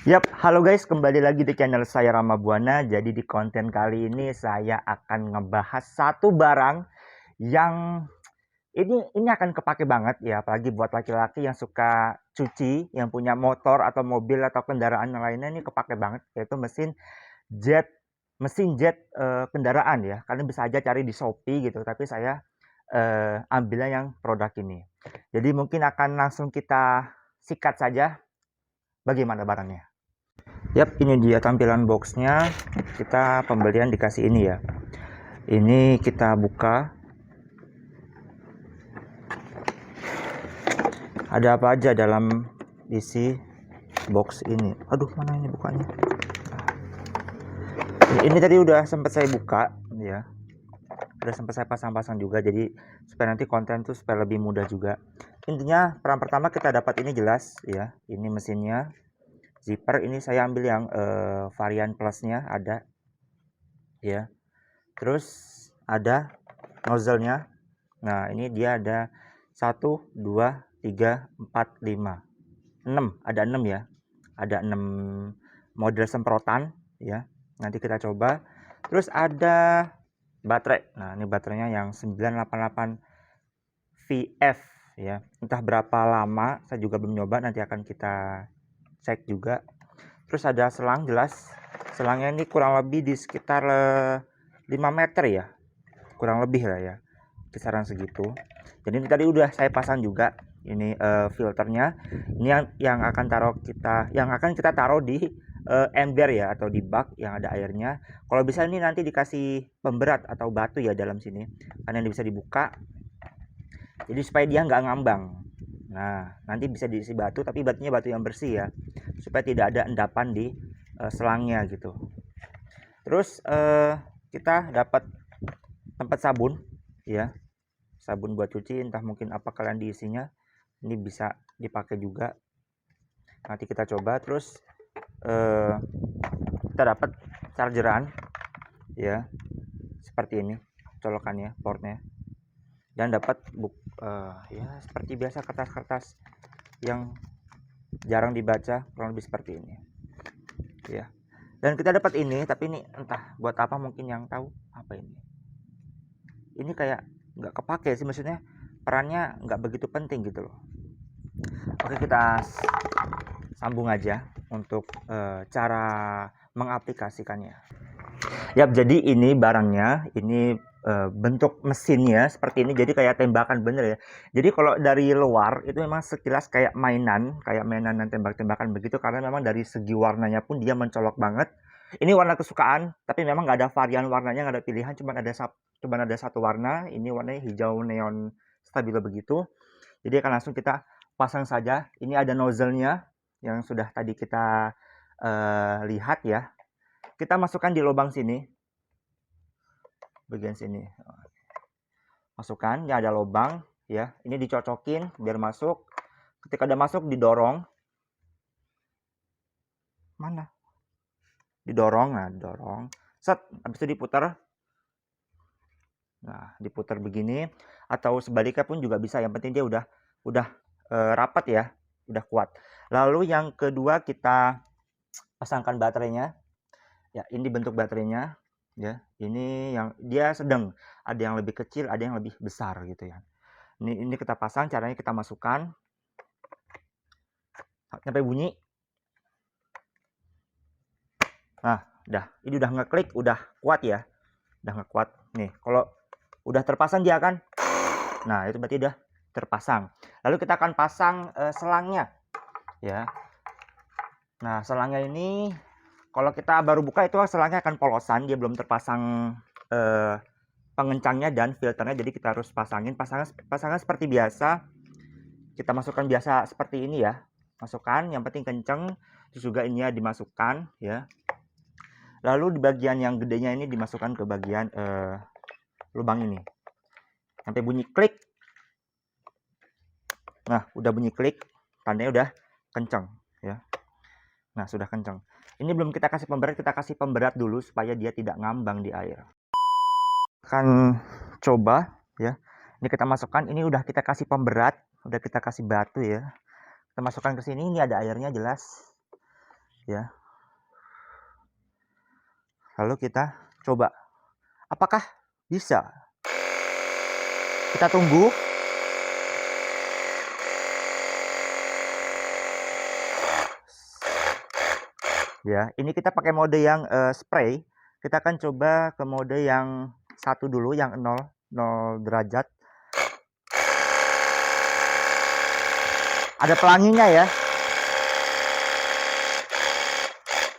Yap, halo guys, kembali lagi di channel saya Rama Buana. Jadi di konten kali ini saya akan ngebahas satu barang yang ini akan kepake banget ya, apalagi buat laki-laki yang suka cuci, yang punya motor atau mobil atau kendaraan yang lainnya, ini kepake banget, yaitu jet, mesin jet kendaraan ya. Kalian bisa aja cari di Shopee gitu, tapi saya ambilnya yang produk ini. Jadi mungkin akan langsung kita sikat saja bagaimana barangnya. Yap, ini dia tampilan boxnya. Kita pembelian dikasih ini ya. Ini kita buka. Ada apa aja dalam isi box ini? Aduh, mana ini bukanya? Ini tadi udah sempat saya buka ya. Udah sempat saya pasang-pasang juga. Jadi supaya nanti konten tuh supaya lebih mudah juga. Intinya peran pertama kita dapat ini jelas ya. Ini mesinnya. Zipper ini saya ambil yang varian plusnya ada ya. Terus ada nozzle-nya. Nah, ini dia ada 1, 2, 3, 4, 5, 6. Ada 6 ya. Ada 6 model semprotan ya. Nanti kita coba. Terus ada baterai. Nah, ini baterainya yang 988 VF ya. Entah berapa lama, saya juga belum nyoba, nanti akan kita cek juga. Terus ada selang jelas. Selangnya ini kurang lebih di sekitar 5 meter ya. Kurang lebih lah ya. Kisaran segitu. Jadi ini tadi udah saya pasang juga ini filternya. Ini yang akan kita taruh di ember ya, atau di bak yang ada airnya. Kalau bisa ini nanti dikasih pemberat atau batu ya dalam sini, karena ini bisa dibuka. Jadi supaya dia nggak ngambang. Nah, nanti bisa diisi batu, tapi batunya batu yang bersih ya, supaya tidak ada endapan di selangnya gitu. Terus kita dapat tempat sabun ya, sabun buat cuci, entah mungkin apa kalian diisinya. Ini bisa dipakai juga, nanti kita coba. Terus kita dapat chargeran ya, seperti ini colokannya, portnya. Dan dapat ya seperti biasa kertas-kertas yang jarang dibaca, kurang lebih seperti ini ya. Dan kita dapat ini, tapi ini entah buat apa, mungkin yang tahu apa ini kayak nggak kepake sih, maksudnya perannya nggak begitu penting gitu loh. Oke, kita sambung aja untuk cara mengaplikasikannya. Yap, jadi ini barangnya, ini bentuk mesinnya seperti ini, jadi kayak tembakan bener ya. Jadi kalau dari luar itu memang sekilas kayak mainan dan tembak-tembakan begitu, karena memang dari segi warnanya pun dia mencolok banget. Ini warna kesukaan, tapi memang nggak ada varian warnanya, nggak ada pilihan, cuma ada satu warna. Ini warnanya hijau neon stabilo begitu. Jadi akan langsung kita pasang saja. Ini ada nozzle-nya yang sudah tadi kita lihat ya. Kita masukkan di lubang sini, bagian sini. Masukkan, ya ada lubang ya. Ini dicocokin biar masuk. Ketika udah masuk, didorong. Mana? Didorong, nah didorong. Set, habis itu diputar. Nah, diputar begini, atau sebaliknya pun juga bisa. Yang penting dia udah rapat ya, udah kuat. Lalu yang kedua kita pasangkan baterainya. Ya, ini bentuk baterainya ya. Ini yang dia sedang, ada yang lebih kecil, ada yang lebih besar gitu ya. Ini kita pasang, caranya kita masukkan sampai bunyi. Nah, ini udah ngeklik, udah kuat ya. Udah ngekuat. Nih, kalau udah terpasang dia kan. Nah, itu berarti udah terpasang. Lalu kita akan pasang selangnya ya. Nah, selangnya ini kalau kita baru buka itu selangnya akan polosan, dia belum terpasang pengencangnya dan filternya, jadi kita harus pasangnya seperti biasa. Kita masukkan biasa seperti ini ya, masukkan, yang penting kenceng. Terus juga ini ya dimasukkan ya. Lalu di bagian yang gedenya ini dimasukkan ke bagian lubang ini sampai bunyi klik. Nah, udah bunyi klik, tandanya udah kenceng ya. Nah, sudah kenceng. Ini belum kita kasih pemberat, kita kasih pemberat dulu supaya dia tidak ngambang di air. Akan coba ya. Ini kita masukkan, ini udah kita kasih pemberat, udah kita kasih batu ya. Kita masukkan ke sini, ini ada airnya jelas. ya. Lalu kita coba apakah bisa. Kita tunggu. Ya, ini kita pakai mode yang spray. Kita akan coba ke mode yang satu dulu, yang 0 derajat. Ada pelanginya ya.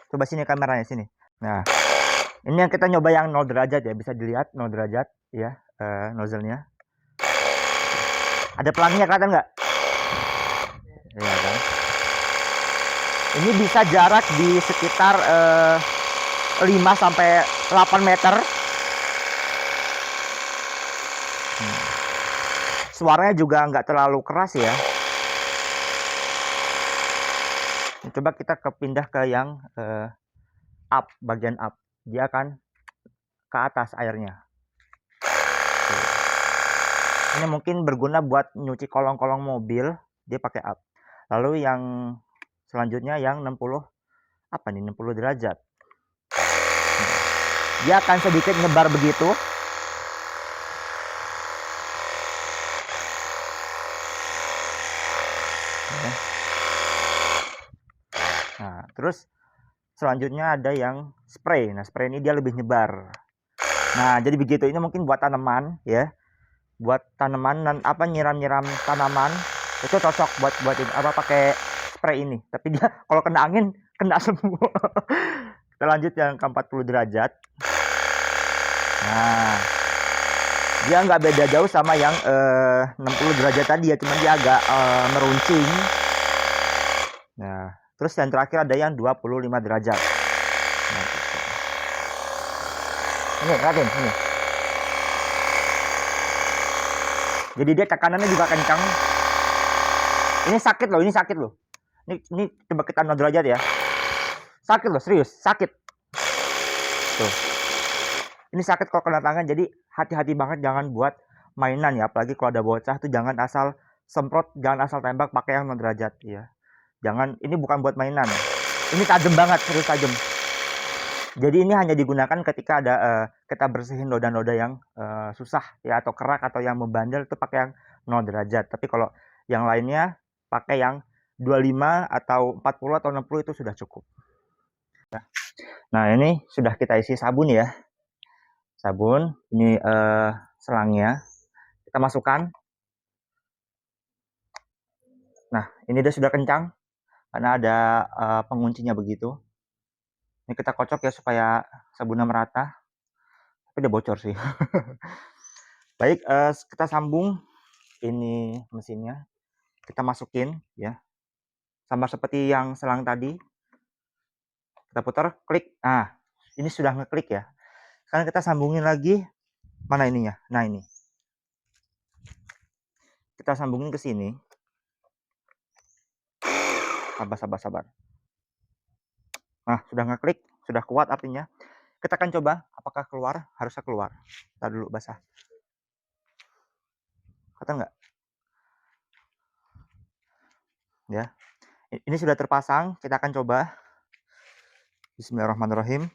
Coba sini kameranya sini. Nah, ini yang kita nyoba yang 0 derajat ya, bisa dilihat 0 derajat ya, nozzle-nya. Ada pelanginya, kelihatan nggak? Ya kan? Ini bisa jarak di sekitar 5 sampai 8 meter. Suaranya juga nggak terlalu keras ya. Coba kita pindah ke yang up, bagian up. Dia akan ke atas airnya. Ini mungkin berguna buat nyuci kolong-kolong mobil, dia pakai up. Lalu yang selanjutnya yang 60 apa nih, 60 derajat. Dia akan sedikit nyebar begitu. Nah, terus selanjutnya ada yang spray. Nah, spray ini dia lebih nyebar. Nah, jadi begitu. Ini mungkin buat tanaman ya. Buat tanaman dan apa, nyiram-nyiram tanaman itu cocok buat ini, apa, pakai spray ini. Tapi dia kalau kena angin kena semua. Kita lanjut yang ke 40 derajat. Nah, dia nggak beda jauh sama yang 60 derajat tadi ya, cuman dia agak meruncing. Nah, terus yang terakhir ada yang 25 derajat. Nah, ini ratin ini. Jadi dia tekanannya juga kencang. Ini sakit loh, ini sakit loh. Ini coba kita 0 derajat ya. Sakit loh, serius, sakit. Tuh. Ini sakit kalau kena tangan, jadi hati-hati banget, jangan buat mainan ya, apalagi kalau ada bocah tuh jangan asal semprot, jangan asal tembak pakai yang 0 derajat ya. Jangan, ini bukan buat mainan. Ini tajam banget, serius tajam. Jadi ini hanya digunakan ketika ada kita bersihin noda-noda yang susah ya, atau kerak atau yang membandel, itu pakai yang 0 derajat. Tapi kalau yang lainnya pakai yang 25 atau 40 atau 60 itu sudah cukup. Nah, ini sudah kita isi sabun ya. Sabun, ini selangnya. Kita masukkan. Nah, ini dia sudah kencang karena ada penguncinya begitu. Ini kita kocok ya supaya sabunnya merata. Tapi udah bocor sih. Baik, kita sambung ini mesinnya. Kita masukin ya. Sama seperti yang selang tadi. Kita putar, klik. Nah, ini sudah ngeklik ya. Sekarang kita sambungin lagi. Mana ininya? Nah, ini. Kita sambungin ke sini. Sabar. Nah, sudah ngeklik, sudah kuat artinya. Kita akan coba apakah keluar. Harusnya keluar. Kita dulu basah. Kata nggak? Ya. Ini sudah terpasang. Kita akan coba. Bismillahirrahmanirrahim.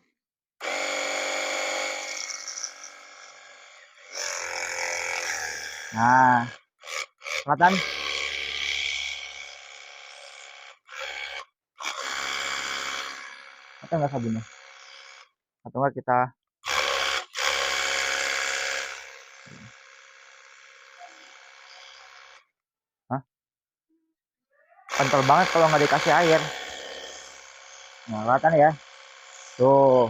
Nah, kelihatan? Atau nggak sabunnya? Atau nggak kita kental banget kalau nggak dikasih air. Nah, kelihatan ya. Tuh.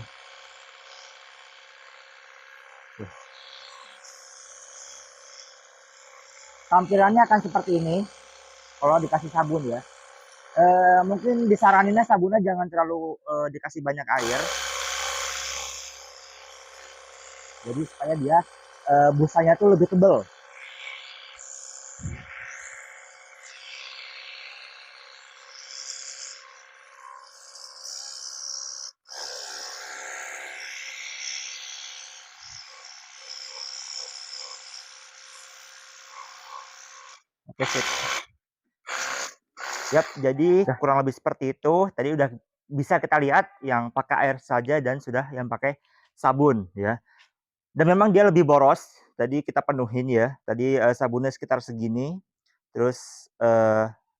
Tampilannya akan seperti ini kalau dikasih sabun ya. Mungkin disaraninnya sabunnya jangan terlalu dikasih banyak air. Jadi supaya dia busanya tuh lebih tebal. Oke, sip. Yap, jadi kurang lebih seperti itu. Tadi udah bisa kita lihat yang pakai air saja dan sudah yang pakai sabun ya. Dan memang dia lebih boros. Tadi kita penuhin ya. Tadi sabunnya sekitar segini. Terus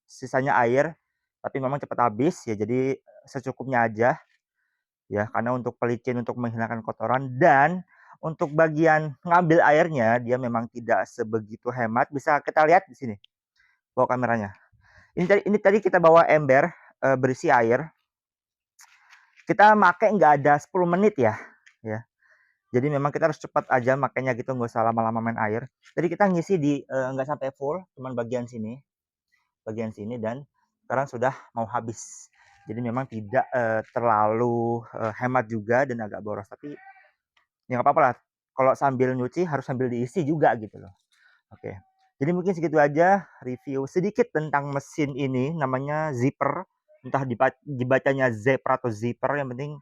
sisanya air. Tapi memang cepat habis ya. Jadi secukupnya aja ya. Karena untuk pelicin untuk menghilangkan kotoran dan untuk bagian ngambil airnya dia memang tidak sebegitu hemat. Bisa kita lihat di sini. Bawa kameranya. Ini tadi kita bawa ember berisi air. Kita pakai nggak ada 10 menit ya. Jadi memang kita harus cepat aja makanya gitu, nggak usah lama-lama main air. Jadi kita ngisi di nggak sampai full, cuman bagian sini dan sekarang sudah mau habis. Jadi memang tidak terlalu hemat juga dan agak boros, tapi ya nggak apa-apa lah. Kalau sambil nyuci harus sambil diisi juga gitu loh. Oke. Jadi mungkin segitu aja review sedikit tentang mesin ini, namanya Zipper. Entah dibacanya Zepra atau Zipper, yang penting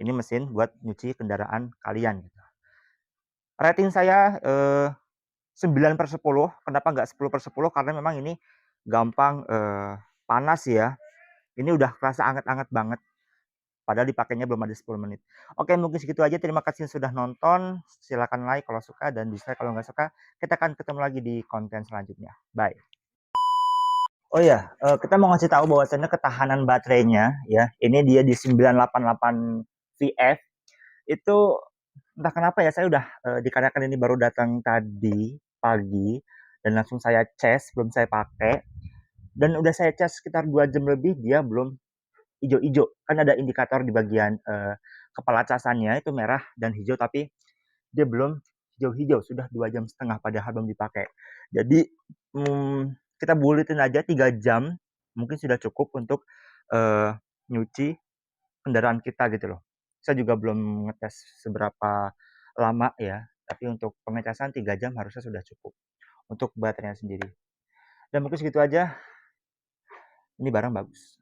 ini mesin buat nyuci kendaraan kalian gitu. Rating saya 9/10. Kenapa nggak 10/10? Karena memang ini gampang panas ya. Ini udah kerasa anget-anget banget. Padahal dipakainya belum ada 10 menit. Oke, mungkin segitu aja. Terima kasih sudah nonton. Silahkan like kalau suka dan dislike kalau nggak suka. Kita akan ketemu lagi di konten selanjutnya. Bye. Oh iya, kita mau ngasih tahu bahwasannya ketahanan baterainya ya. Ini dia di 988 VF. Itu entah kenapa ya, saya udah dikarenakan ini baru datang tadi pagi dan langsung saya cas, belum saya pakai, dan udah saya cas sekitar 2 jam lebih dia belum hijau-hijau. Kan ada indikator di bagian kepala casannya itu merah dan hijau, tapi dia belum hijau-hijau, sudah 2,5 jam padahal belum dipakai. Jadi kita bulitin aja 3 jam mungkin sudah cukup untuk nyuci kendaraan kita gitu loh. Saya juga belum ngetes seberapa lama ya, tapi untuk pengecasan 3 jam harusnya sudah cukup untuk baterainya sendiri. Dan mungkin segitu aja. Ini barang bagus.